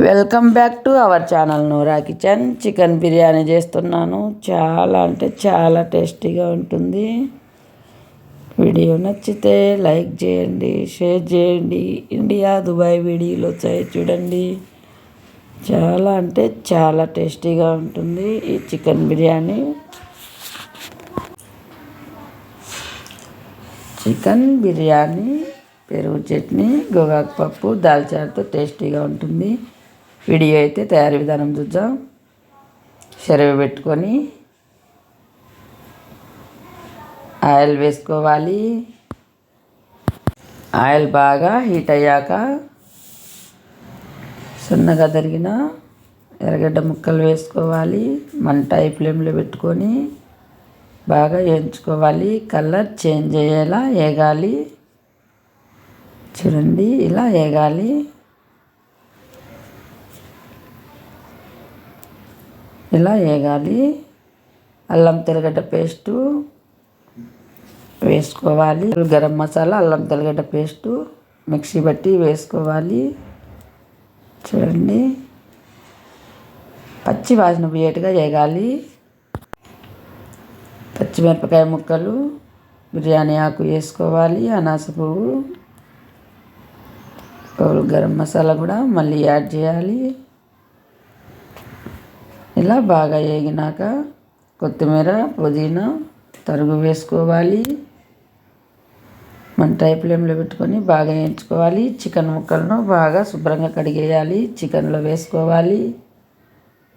Welcome back to our channel Noora kitchen. Chicken biryani చేస్తున్నాను. చాలా అంటే చాలా టేస్టీగా ఉంటుంది. వీడియో నచ్చితే లైక్ చేయండి, షేర్ చేయండి. ఇండియా దుబాయ్ వీడియోలో చూడండి. చాలా అంటే చాలా టేస్టీగా ఉంటుంది ఈ చికెన్ బిర్యానీ. చికెన్ బిర్యానీ పెరుగు చట్నీ, గోగాకు పప్పు, దాల్చాతో టేస్టీగా ఉంటుంది. వీడియో అయితే తయారీ విధానం చూద్దాం. శరవ పెట్టుకొని ఆయిల్ వేసుకోవాలి. ఆయిల్ బాగా హీట్ అయ్యాక సన్నగా తరిగిన ఎర్రగడ్డ ముక్కలు వేసుకోవాలి. మంట హై ఫ్లేమ్లో పెట్టుకొని బాగా వేయించుకోవాలి. కలర్ చేంజ్ అయ్యేలా వేగాలి. చూడండి, ఇలా వేగాలి. ఇలా వేగాలి. అల్లం తెల్లగడ్డ పేస్టు వేసుకోవాలి. గరం మసాలా, అల్లం తెల్లగడ్డ పేస్టు మిక్సీ బట్టి వేసుకోవాలి. చూడండి, పచ్చి వాసన పోయేట్టుగా వేగాలి. పచ్చిమిరపకాయ ముక్కలు, బిర్యానీ ఆకు వేసుకోవాలి. అనాస పువ్వు, గరం మసాలా కూడా మళ్ళీ యాడ్ చేయాలి. ఇలా బాగా వేగినాక కొత్తిమీర, పుదీనా తరుగు వేసుకోవాలి. మంట హై ఫ్లేమ్లో పెట్టుకొని బాగా వేయించుకోవాలి. చికెన్ ముక్కలను బాగా శుభ్రంగా కడిగేయాలి. చికెన్లో వేసుకోవాలి.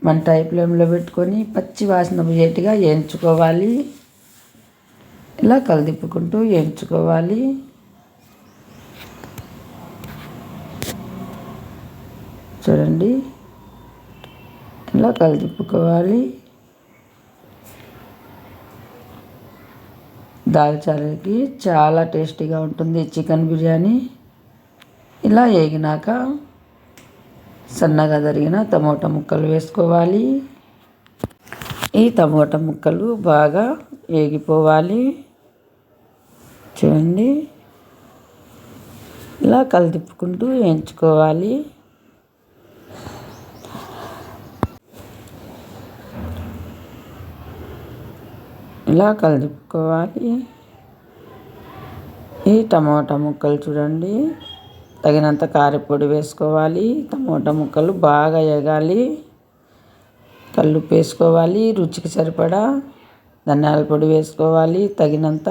మంట హై ఫ్లేమ్లో పెట్టుకొని పచ్చి వాసన పోయేట్టుగా వేయించుకోవాలి. ఇలా కలదిప్పుకుంటూ వేయించుకోవాలి. చూడండి, ఇలా కలదిప్పుకోవాలి. దాల్చాలకి చాలా టేస్టీగా ఉంటుంది చికెన్ బిర్యానీ. ఇలా వేగినాక సన్నగా తరిగిన టమోటా ముక్కలు వేసుకోవాలి. ఈ టమోటా ముక్కలు బాగా వేగిపోవాలి. చూడండి, ఇలా కలదిప్పుకుంటూ వేయించుకోవాలి. ఇలా కలుపుకోవాలి. ఈ టమోటా ముక్కలు చూడండి, తగినంత కారపొడి వేసుకోవాలి. టమోటా ముక్కలు బాగా వేగాలి. కల్లుప్పు వేసుకోవాలి. రుచికి సరిపడా ధనియాల పొడి వేసుకోవాలి. తగినంత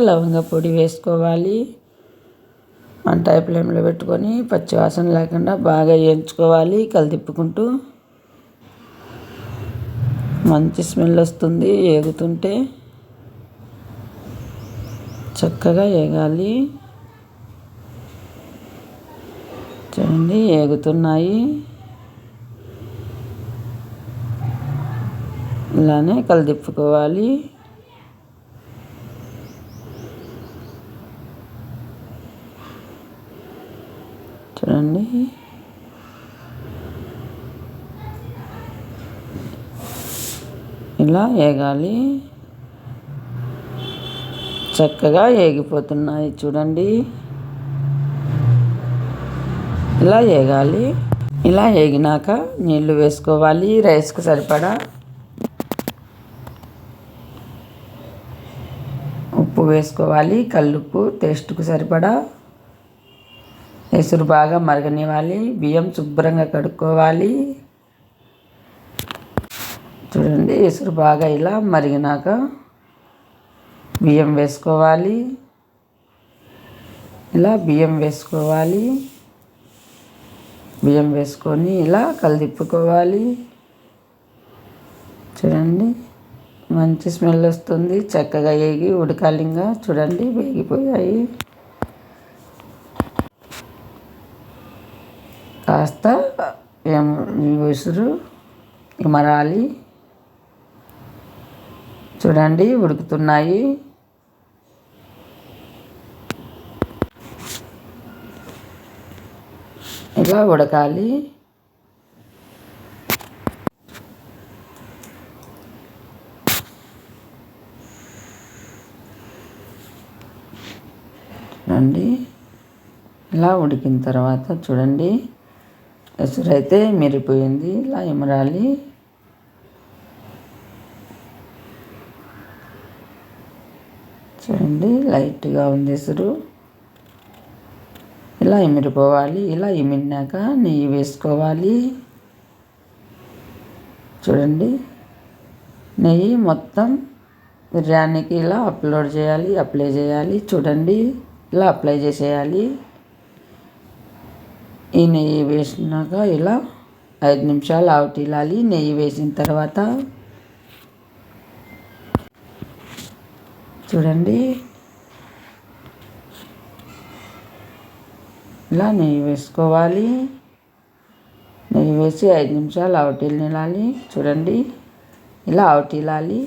లవంగ పొడి వేసుకోవాలి. మంట హై ఫ్లేమ్లో పెట్టుకొని పచ్చివాసన లేకుండా బాగా వేయించుకోవాలి. కలిదిప్పుకుంటూ మంచి స్మెల్ వస్తుంది. వేగుతుంటే చక్కగా వేగాలి. చూడండి, వేగుతున్నాయి. ఇలానే కలిదిప్పుకోవాలి. చూడండి, ఇలా వేగాలి. చక్కగా వేగిపోతున్నాయి. చూడండి, ఇలా వేగాలి. ఇలా వేగినాక నీళ్లు వేసుకోవాలి. రైస్కు సరిపడా ఉప్పు వేసుకోవాలి. కల్లుప్పు టేస్ట్కు సరిపడా. ఎసురు బాగా మరగనివ్వాలి. బియ్యం శుభ్రంగా కడుక్కోవాలి. చూడండి, ఎసురు బాగా ఇలా మరిగినాక బియ్యం వేసుకోవాలి. ఇలా బియ్యం వేసుకోవాలి. బియ్యం వేసుకొని ఇలా కలిదిప్పుకోవాలి. చూడండి, మంచి స్మెల్ వస్తుంది. చక్కగా వేగి ఉడకాలి. ఇంకా చూడండి, వేగిపోయాయి. కాస్త ఎసురు మరాలి. చూడండి, ఉడుకుతున్నాయి. ఇలా ఉడకాలి. చూడండి, ఇలా ఉడికిన తర్వాత చూడండి, ఎసురు అయితే మిరిపోయింది. ఇలా ఎమరాలి. చూడండి, లైట్గా ఉంది ఎసురు. ఇలా ఎమిరిపోవాలి. ఇలా ఎమిరినాక నెయ్యి వేసుకోవాలి. చూడండి, నెయ్యి మొత్తం బిర్యానీకి ఇలా అప్లై చేయాలి. చూడండి, ఇలా అప్లై చేసేయాలి. ఈ నెయ్యి వేసినాక ఇలా 5 నిమిషాలు ఆవటిల్లాలి. నెయ్యి వేసిన తర్వాత చూడండి, ఇలా నెయ్యి వేసుకోవాలి. నెయ్యి వేసి 5 నిమిషాలు ఆవటిల్లాలి. చూడండి, ఇలా ఆవటిల్లాలి.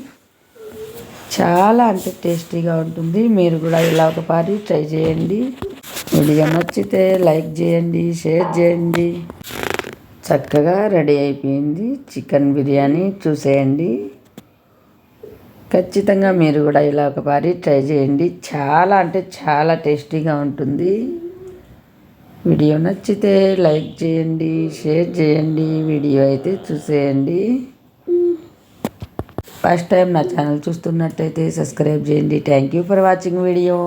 చాలా అంటే టేస్టీగా ఉంటుంది. మీరు కూడా ఇలా ఒకసారి ట్రై చేయండి. వీడియో నచ్చితే లైక్ చేయండి, షేర్ చేయండి. చక్కగా రెడీ అయిపోయింది చికెన్ బిర్యానీ. చూసేయండి. ఖచ్చితంగా మీరు కూడా ఇలా ఒకసారి ట్రై చేయండి. చాలా అంటే చాలా టేస్టీగా ఉంటుంది. వీడియో నచ్చితే లైక్ చేయండి, షేర్ చేయండి. వీడియో అయితే చూసేయండి. ఫస్ట్ టైం నా ఛానల్ చూస్తున్నట్టయితే సబ్స్క్రైబ్ చేయండి. Thank you for watching video.